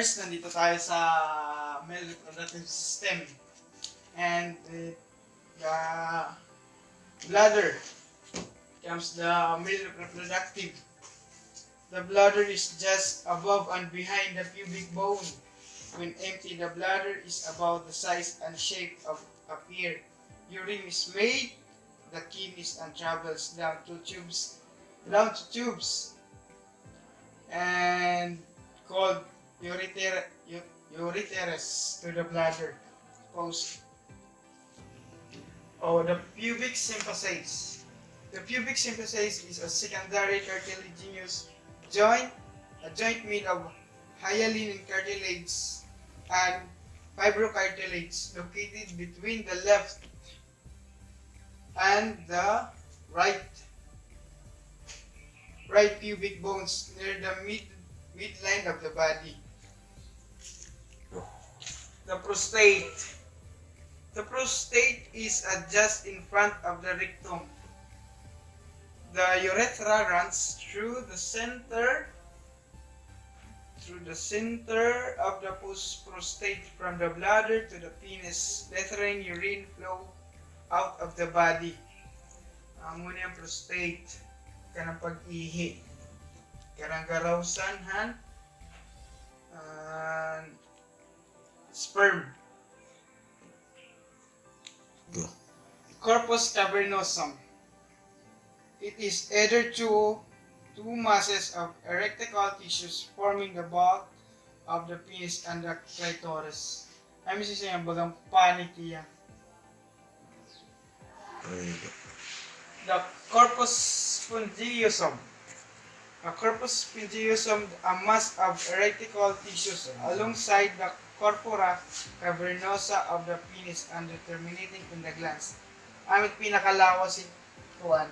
First, nandito tayo sa male reproductive system. And the bladder comes the male reproductive. The bladder is just above and behind the pubic bone. When empty, the bladder is about the size and shape of a pear. Urine is made, the kidneys and travels down to tubes, and called ureteres to the bladder. Post. The pubic symphysis. The pubic symphysis is a secondary cartilaginous joint, a joint made of hyaline cartilage and fibrocartilage located between the left and the right pubic bones near the midline of the body. The prostate. The prostate is just in front of the rectum. The urethra runs through the center of the prostate from the bladder to the penis, letting urine flow out of the body. Muna yung prostate, kanang pag-ihi, kanang garawsan, and sperm. Go. Corpus cavernosum. It is either two masses of erectile tissues forming the bulk of the penis and the clitoris. Ay, misi siya yung bagang panik iya. The corpus spongiosum. A corpus spongiosum, a mass of erectile tissues alongside the corpora cavernosa of the penis and terminating in the glans. Amit pinakalawas si Juan,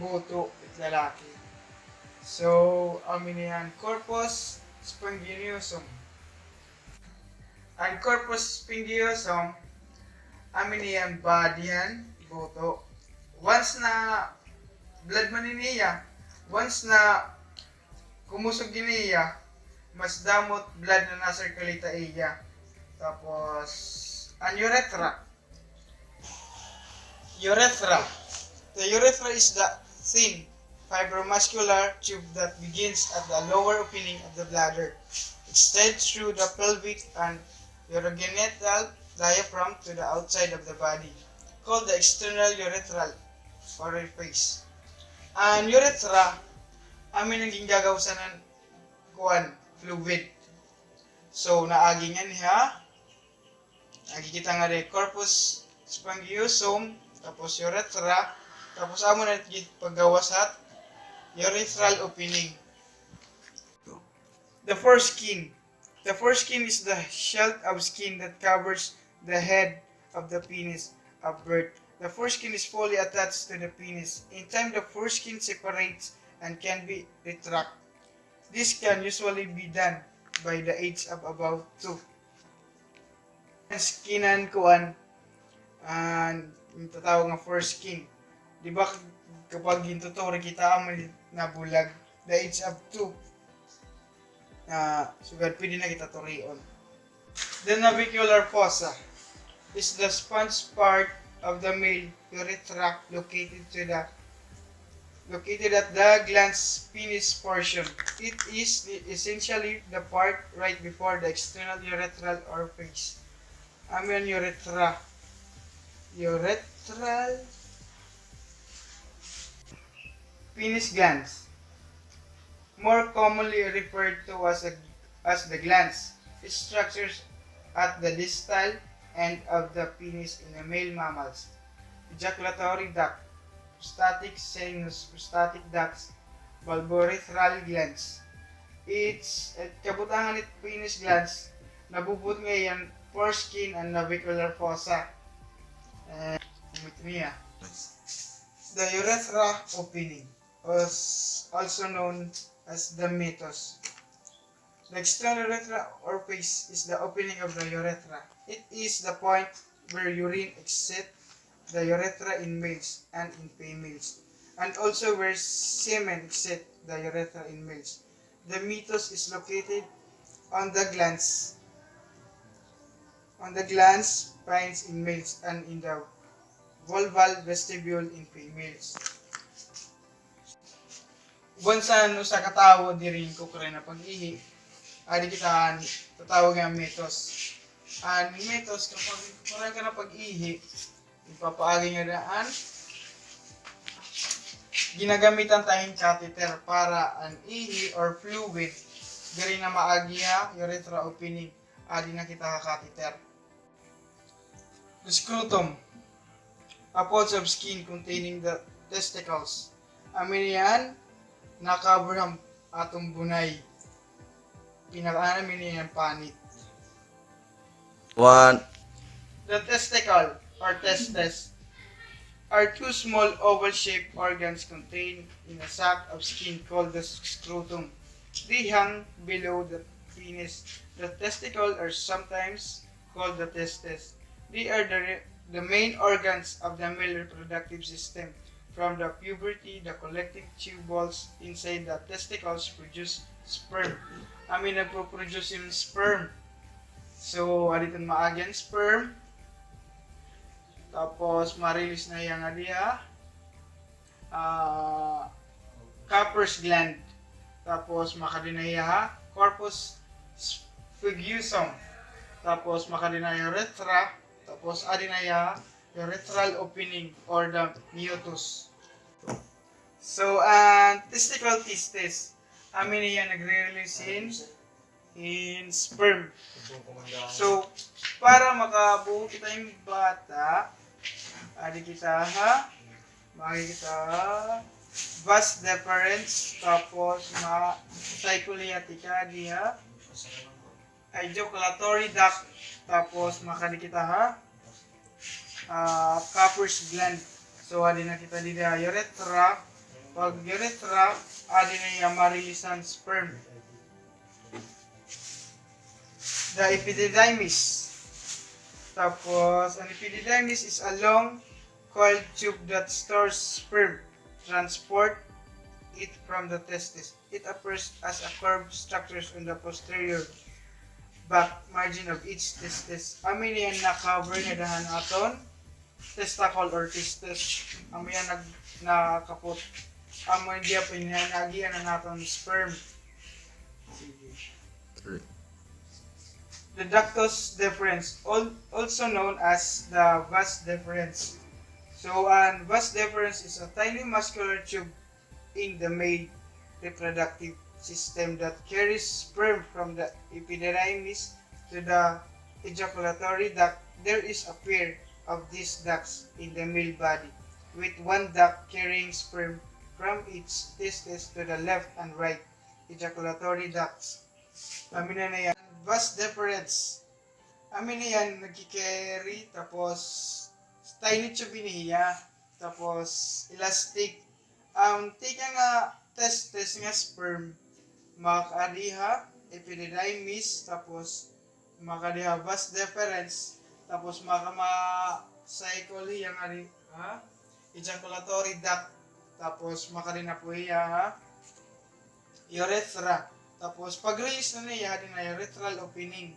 buto at lalaki. So, amin yan, corpus spongiosum. Ang corpus spongiosum, amin yan, body yan, buto. Once na blood man niya, once na kumusog din niya, mas damot blood na na-circulate iya. Tapos, ang urethra. The urethra is the thin, fibromuscular tube that begins at the lower opening of the bladder, extends through the pelvic and urogenital diaphragm to the outside of the body, called the external urethral orifice. Ang urethra, amin ang ginggagawasan ng fluid. So, naagi nga niya, nakikita nga rin, corpus spongiosum, tapos urethra, tapos amo na paggawas at urethral opening. The foreskin. The foreskin is the sheath of skin that covers the head of the penis of birth. The foreskin is fully attached to the penis. In time, the foreskin separates and can be retracted. This can usually be done by the age of about 2. Skinan kuan and yung tatawag nga foreskin. Di ba kapag gintutori kita mo nabulag the age of 2. Sugad pwede na kita turion. The navicular fossa is the sponge part of the male urethra located at the glans penis portion. It is essentially the part right before the external urethral orifice. Amen, urethra. Urethral penis glands. More commonly referred to as the glands. It structures at the distal end of the penis in the male mammals. Ejaculatory duct, prostatic sinus, prostatic ducts, bulbourethral glands. Kabutangan it penis glands, nabubut ngayon foreskin and navicular fossa. The urethra opening, also known as the meatus. The external urethra orifice is the opening of the urethra. It is the point where urine exits the urethra in males and in females, and also where semen exits the urethra in males. The meatus is located on the glands, spines in males, and in the vulval vestibule in females. Bunsan usa ka tawo diri ko kare na pag-ihi, adi kita tatawag nga metos. Ang metos kapag kare ka na pag-ihi, ipapaagi nga daan ginagamitan tayong catheter para ang ihi or fluid diri na maagi urethra opening, adi na kita ka catheter. The scrotum, a pods of skin containing the testicles. Amin yan, na-cover ang atong bunay. Pinakaana min yan panit. One. The testicle or testes are two small oval-shaped organs contained in a sac of skin called the scrotum. They hang below the penis. The testicles are sometimes called the testes. They are the main organs of the male reproductive system. From the puberty, the collecting tubules inside the testicles produce sperm. Amin nagpo-produce yung sperm. So, aditon maagyan sperm. Tapos, ma-release na yung Cowper's gland. Tapos, makadinaya corpus sphygmosum. Tapos, makadinaya urethra. Tapos, adinaya urethral opening or the meatus. So, testicle testis. Amin niya nagre-release in sperm. So, para makabuo kita yung bata, adi kita makikita vas deferens, tapos cycliatica diha, ejaculatory duct, tapos makadikita Cowper's gland. So, adi na kita diha urethra. Pag urethra, adi na yung marilisan sperm. The epididymis. Tapos, ang epididymis is a long coiled tube that stores sperm. Transport it from the testis. It appears as a curved structure on the posterior back margin of each testis. Amin yan na-cover na dahan aton testicle or testis. Amin yan nakapot. Amin diya pinanagian na naton sperm. The ductus deferens, also known as the vas deferens. So, vas deferens is a tiny muscular tube in the male reproductive system that carries sperm from the epididymis to the ejaculatory duct. There is a pair of these ducts in the male body, with one duct carrying sperm from its testes to the left and right ejaculatory ducts. Amin na yan. Vas deferens. Amin na yan, nagkikerry, tapos tiny tube niya, tapos elastic. Tika nga testes nga sperm, makadiha epididymis, tapos makadiha vas deferens, tapos makama-cycle yung ejaculatory duct, tapos makadina po urethra. Tapos, pag-release na niya, din na urethral opening.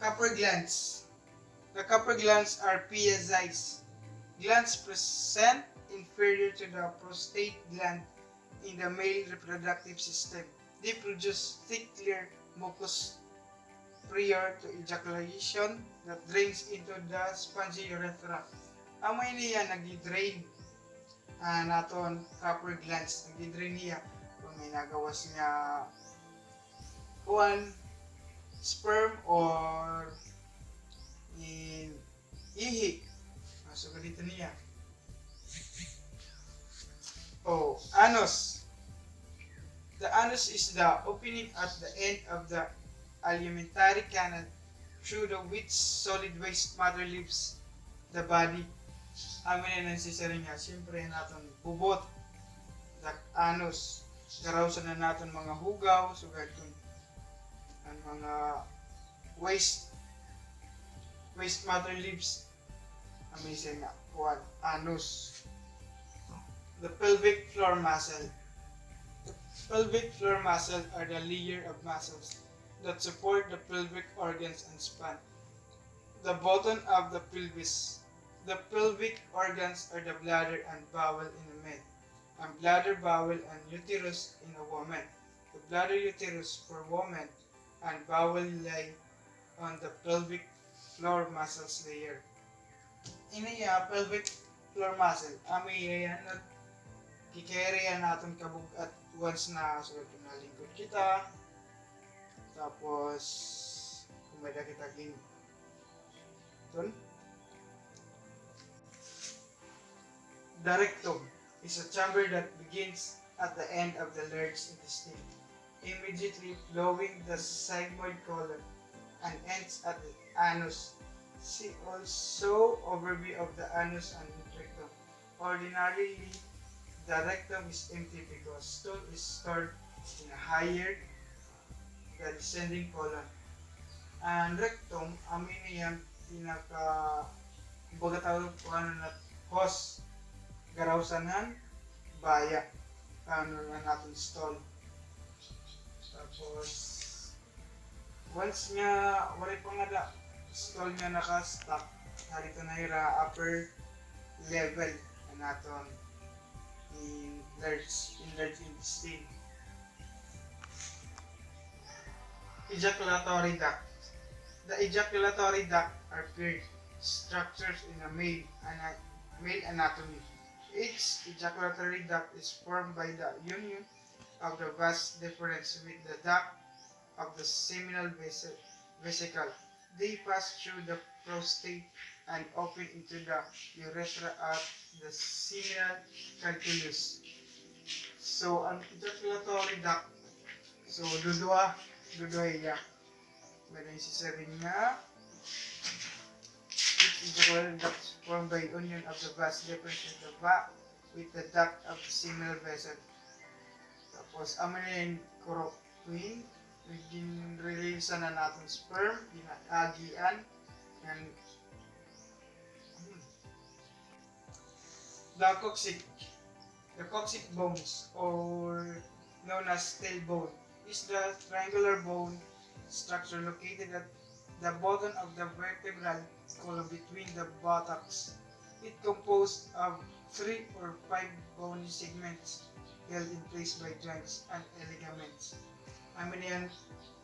Cowper glands. The Cowper glands are pia-sized. Glands present inferior to the prostate gland in the male reproductive system. They produce thick, clear mucus prior to ejaculation that drains into the spongy urethra. Amoy niya nag-drain naton Cowper glands. Nag-drain niya kung may nagawas niya sperm or ihi. So, dito niya. Anus. The anus is the opening at the end of the alimentary canal through the which solid waste matter leaves the body. Amin na nansisaring nga. Siyempre natin bubot. The anus. Karawsan na natin mga hugaw. Sugad kung ang mga waste matter leaves. Amazing nga. 1. Anus. The pelvic floor muscle. The pelvic floor muscle are the layer of muscles that support the pelvic organs and spine. The bottom of the pelvis. The pelvic organs are the bladder and bowel in a man, and bladder, bowel, and uterus in a woman. The bladder, uterus for woman, and bowel lie on the pelvic floor muscles layer. Iniya pelvic floor muscle. Ami yan at kikerry natin kabug at once na sulit na lingkod kita. Tapos kumada kita ging ton. The rectum is a chamber that begins at the end of the large intestine, immediately flowing the sigmoid colon and ends at the anus. See also overview of the anus and rectum. Ordinarily, the rectum is empty because stool is stored in a higher the descending colon. And rectum, amin niyan pinaka kumbaga tawag ko na hose garawsanan baya ano na natin stall. Tapos once nga wala pa nga da stall nga naka-stock harito na ira upper level na naton in large intestine. Ejaculatory duct. The ejaculatory duct are paired structures in a male anatomy. Each ejaculatory duct is formed by the union of the vas deferens with the duct of the seminal vesicle. They pass through the prostate and open into the urethra at the seminal calculus. So, ang ejaculatory duct, so duduha iya. Meron si sabi nga, ejaculatory duct formed by union of the vas deferens with the duct of the seminal vessel. Tapos, amin na yung chloroquine, release na natin sperm, pinaagian, and the coccyx bones, or known as tailbone, is the triangular bone structure located at the bottom of the vertebral column between the buttocks. It composed of 3 or 5 bony segments held in place by joints and ligaments. Amin yan,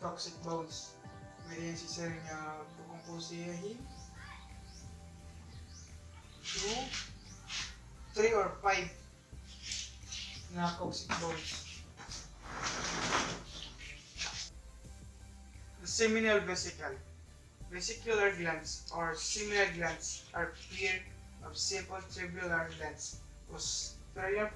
coccyx bones. May yan si sir nga kukumpose yahin 2, 3 or 5 na coccyx bones. The seminal vesicle. Vesicular glands or seminal glands are pair of simple tubular glands posterior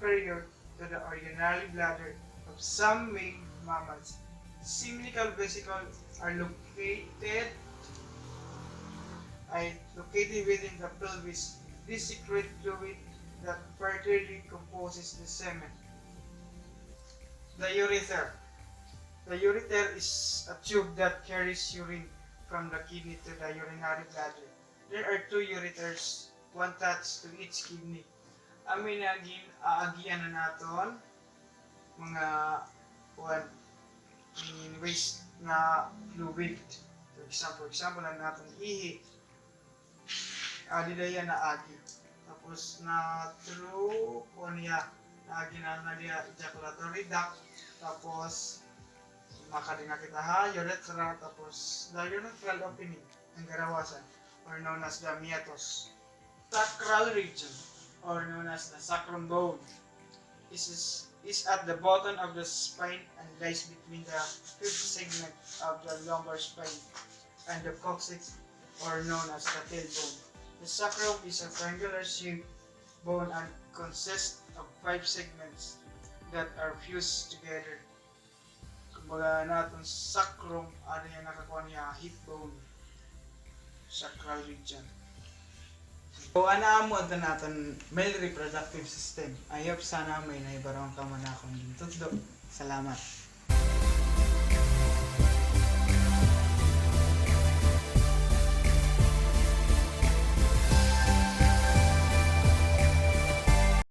to the urinary bladder of some male mammals. Seminal vesicles are located within the pelvis. This secrete fluid that further decomposes the semen. The urethra. The urethra is a tube that carries urine from the kidney to the urinary bladder. There are 2 ureters, one attached to each kidney. Amin aagian na naton mga waste na fluid. For example, na naton ihi. Didaya na agi. Tapos na through niya naagi na diya ejaculatory duct. Tapos makadina kita ha, urethra, tapos the urethral opening ang garawasan, or known as the meatus. Sacral region, or known as the sacrum bone, is at the bottom of the spine and lies between the fifth segment of the lumbar spine and the coccyx, or known as the tailbone. The sacrum is a triangular shaped bone and consists of 5 segments that are fused together. Kumbaga natin sacrum, ano yung nakakuha niya, hip bone, sacral region. So, mo ito natin male reproductive system. I hope sana may naibarang ka man akong tutdo. Salamat.